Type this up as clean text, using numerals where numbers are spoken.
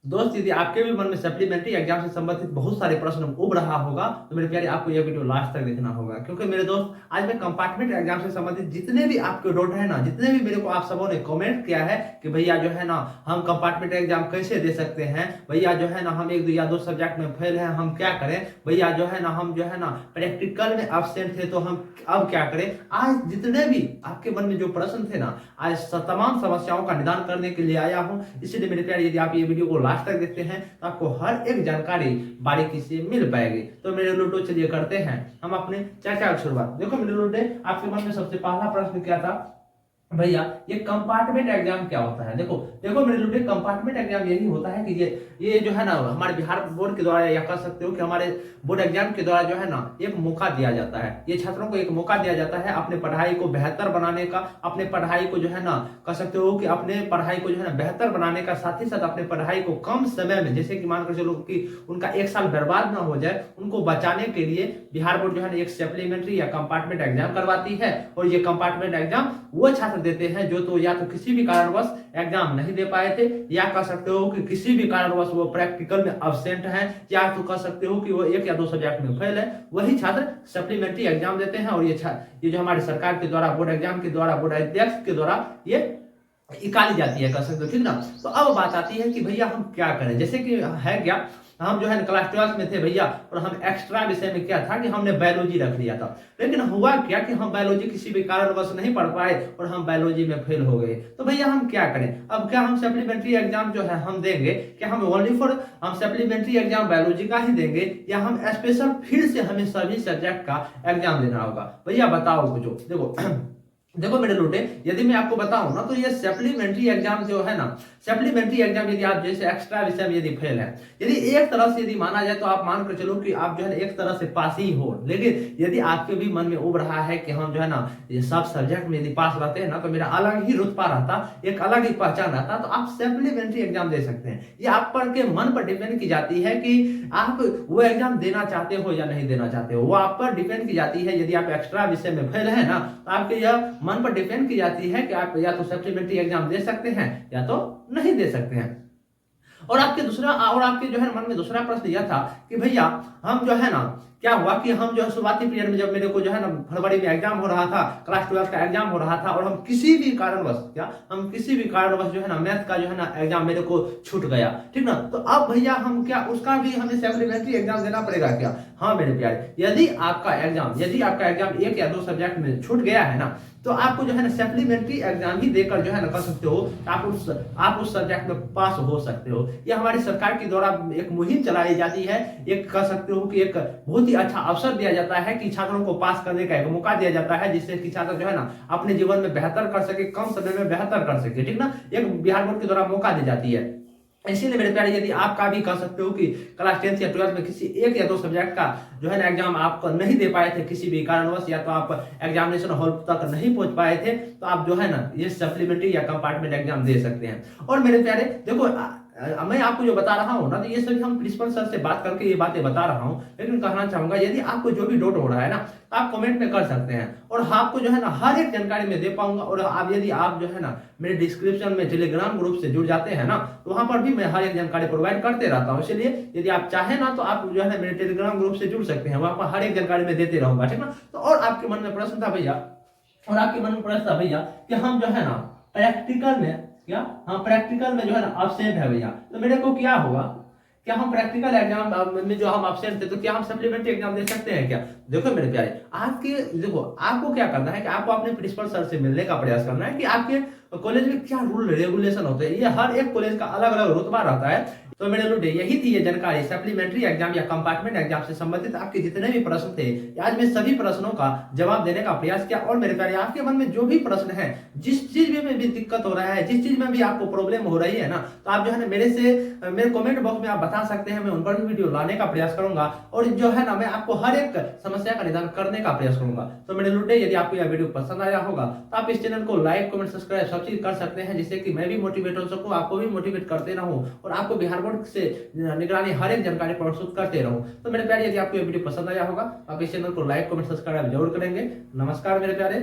दोस्त यदि आपके भी मन में सप्लीमेंट्री एग्जाम से संबंधित बहुत सारे प्रश्न उब रहा होगा तो मेरे प्यारे आपको यह वीडियो लास्ट तक देखना होगा, क्योंकि मेरे दोस्त आज मैं कंपार्टमेंट एग्जाम से संबंधित जितने भी आपके डाउट है ना, जितने भी मेरे को आप सबों ने कमेंट किया है कि भैया जो है ना हम कंपार्टमेंट एग्जाम कैसे दे सकते हैं, भैया जो है ना हम एक दो या दो सब्जेक्ट में फेल है हम क्या करें, भैया जो है ना हम जो है ना प्रैक्टिकल में एब्सेंट थे तो हम अब क्या करें। आज जितने भी आपके मन में जो प्रश्न थे ना, आज तमाम समस्याओं का निदान करने के लिए आया हूं। इसलिए मेरे प्यारे यदि आप ये वीडियो को लास्ट तक देखते हैं तो आपको हर एक जानकारी बारीकी से मिल पाएगी। तो मेरे लूडो चलिए करते हैं हम अपने चर्चा की शुरुआत। देखो मेरे लूडो, आपके मन में सबसे पहला प्रश्न क्या था, भैया ये कंपार्टमेंट एग्जाम क्या होता है। देखो देखो मेरे लुटे, कंपार्टमेंट एग्जाम यही होता है कि ये जो है ना हमारे बिहार बोर्ड के द्वारा, या कह सकते हो कि हमारे बोर्ड एग्जाम के द्वारा जो है ना एक मौका दिया जाता है, ये छात्रों को एक मौका दिया जाता है अपने पढ़ाई को बेहतर बनाने का, अपने पढ़ाई को जो है ना कह सकते हो कि अपने पढ़ाई को जो है ना बेहतर बनाने का, साथ ही साथ अपने पढ़ाई को कम समय में, जैसे कि मानकर चलो कि उनका एक साल बर्बाद ना हो जाए, उनको बचाने के लिए बिहार बोर्ड जो है ना एक सप्लीमेंट्री या कंपार्टमेंट एग्जाम करवाती है। और ये कंपार्टमेंट एग्जाम वो छात्र देते हैं जो तो या तो किसी भी कारणवश एग्जाम नहीं दे पाए थे, या कह सकते हो कि किसी भी कारणवश वो प्रैक्टिकल में अब्सेंट हैं, या तो कह सकते हो कि वो एक या दो सब्जेक्ट में फेल है, वही छात्र सप्लीमेंट्री एग्जाम देते हैं। और ये जो हमारे सरकार के द्वारा, बोर्ड एग्जाम के द्वारा, बोर्ड अध्यक्ष के द्वारा ये निकाली जाती है, कह सकते हो, ठीक ना। तो अब बात आती है कि भैया हम क्या करें। जैसे कि है क्या, हम जो है क्लास 12 में थे भैया, और हम एक्स्ट्रा विषय में क्या था कि हमने बायोलॉजी रख लिया था, लेकिन हुआ क्या कि हम बायोलॉजी किसी भी कारणवश नहीं पढ़ पाए और हम बायोलॉजी में फेल हो गए। तो भैया हम क्या करें। अब क्या हम सप्लीमेंट्री एग्जाम जो है हम देंगे, क्या हम ओनली फॉर हम सप्लीमेंट्री एग्जाम बायोलॉजी का ही देंगे, या हम स्पेशल फिर से हमें सभी सब्जेक्ट का एग्जाम देना होगा। भैया बताओ कुछ। देखो देखो मेरे लुटे, यदि मैं आपको बताऊं ना तो ये सप्लीमेंट्री एग्जाम जो है ना, सप्लीमेंट्री एग्जाम यदि आप जैसे एक्स्ट्रा विषय में यदि फेल है, यदि एक तरह से यदि माना जाए तो आप मान कर चलो कि आप जो है एक तरह से पास ही हो, लेकिन यदि आपके भी मन में उब रहा है कि हम जो है ना ये सब सब्जेक्ट में यदि पास रहते हैं ना तो मेरा अलग ही रुतबा रहता, एक अलग ही पहचान रहता, तो आप सप्लीमेंट्री एग्जाम दे सकते हैं। ये आप पर के मन पर डिपेंड की जाती है कि आप वो एग्जाम देना चाहते हो या नहीं देना चाहते हो, वो आप पर डिपेंड की जाती है। यदि आप एक्स्ट्रा विषय में फेल है ना तो आपके यह मन पर डिपेंड की जाती है कि आप या तो सप्लीमेंट्री एग्जाम दे सकते हैं या तो नहीं दे सकते हैं। और आपके जो है मन में दूसरा प्रश्न यह था कि भैया हम जो है ना क्या हुआ कि हम जो है शुरुआती पीरियड में जब मेरे को जो है ना फरवरी में एग्जाम हो रहा था, क्लास 12 का एग्जाम हो रहा था, और हम किसी भी कारणवश जो है ना मैथ का जो है ना एग्जाम मेरे को छूट गया, ठीक ना। तो अब भैया हम क्या उसका भी हमें सप्लीमेंट्री एग्जाम देना पड़ेगा क्या। हाँ मेरे प्यारे, यदि आपका एग्जाम एक या दो सब्जेक्ट में छूट गया है ना तो आपको जो है ना सप्लीमेंट्री एग्जाम ही देकर जो है ना कर सकते हो, आप उस सब्जेक्ट में पास हो सकते हो। यह हमारी सरकार के द्वारा एक मुहिम चलाई जाती है, एक कह सकते हो कि एक बहुत ही अच्छा अवसर दिया जाता है कि छात्रों को पास करने का एक मौका दिया जाता है, जिससे कि छात्र जो है ना अपने जीवन में बेहतर कर सके, कम समय में बेहतर कर सके, ठीक ना। एक बिहार बोर्ड के द्वारा मौका दी जाती है। इसीलिए मेरे प्यारे, यदि आपका भी कह सकते हो कि क्लास 10 या 12 में किसी एक या दो सब्जेक्ट का जो है ना एग्जाम आप नहीं दे पाए थे किसी भी कारणवश, या तो आप एग्जामिनेशन हॉल तक नहीं पहुंच पाए थे, तो आप जो है ना ये सप्लीमेंट्री या कंपार्टमेंट एग्जाम दे सकते हैं। और मेरे प्यारे देखो, मैं आपको जो बता रहा हूं ना तो ये सभी हम प्रिंसिपल सर से बात करके ये बातें बता रहा हूं, लेकिन कहना चाहूंगा यदि आपको जो भी डाउट हो रहा है ना तो आप कमेंट में कर सकते हैं, और आपको जो है ना हर एक जानकारी में दे पाऊंगा। और यदि आप जो है ना मेरे डिस्क्रिप्शन में टेलीग्राम ग्रुप से जुड़ जाते हैं ना तो वहां पर भी मैं हर एक जानकारी प्रोवाइड करते रहता हूं। इसलिए यदि आप चाहें ना तो आप जो है मेरे टेलीग्राम ग्रुप से जुड़ सकते हैं, वहां पर हर एक जानकारी में देते रहूंगा, ठीक ना। तो और आपके मन में प्रश्न था भैया, कि हम जो है ना प्रैक्टिकल में प्रैक्टिकल में जो है ना अब्सेंट है भैया, तो मेरे को क्या होगा, क्या हम प्रैक्टिकल एग्जाम में जो हम अब्सेंट थे तो क्या हम सप्लीमेंट्री एग्जाम दे सकते हैं क्या। देखो मेरे प्यारे, आपको क्या करना है कि आपको अपने प्रिंसिपल सर से मिलने का प्रयास करना है कि आपके कॉलेज में क्या रूल रेगुलेशन होते हैं। ये हर एक कॉलेज का अलग अलग रुतबा रहता है। तो मेरे लुटे यही थी ये जानकारी सप्लीमेंट्री एग्जाम या कंपार्टमेंट एग्जाम से संबंधित आपके जितने भी प्रश्न थे, आज मैं सभी प्रश्नों का जवाब देने का प्रयास किया। और मेरे प्यारे, आपके मन में जो भी प्रश्न है, जिस चीज में भी दिक्कत हो रहा है, जिस चीज में भी आपको प्रॉब्लम हो रही है ना, तो आप जो है ना मेरे कमेंट बॉक्स में आप बता सकते हैं, मैं उन पर भी वीडियो लाने का प्रयास करूंगा, और जो है ना मैं आपको हर एक समस्या का निदान करने का प्रयास करूंगा। तो मेरे लुटे, यदि आपको यह वीडियो पसंद आया होगा तो आप इस चैनल को लाइक, कमेंट, सब्सक्राइब सब चीज कर सकते हैं, जिससे कि मैं भी मोटिवेट हो सकूं, आपको भी मोटिवेट करते रहूं, और आपको बिहार बोर्ड से निगरानी हर एक जानकारी प्रस्तुत करते रहूं। तो मेरे प्यारे, यदि आपको यह वीडियो पसंद आया होगा तो आप इस चैनल को लाइक, कमेंट, सब्सक्राइब जरूर करेंगे। नमस्कार मेरे प्यारे।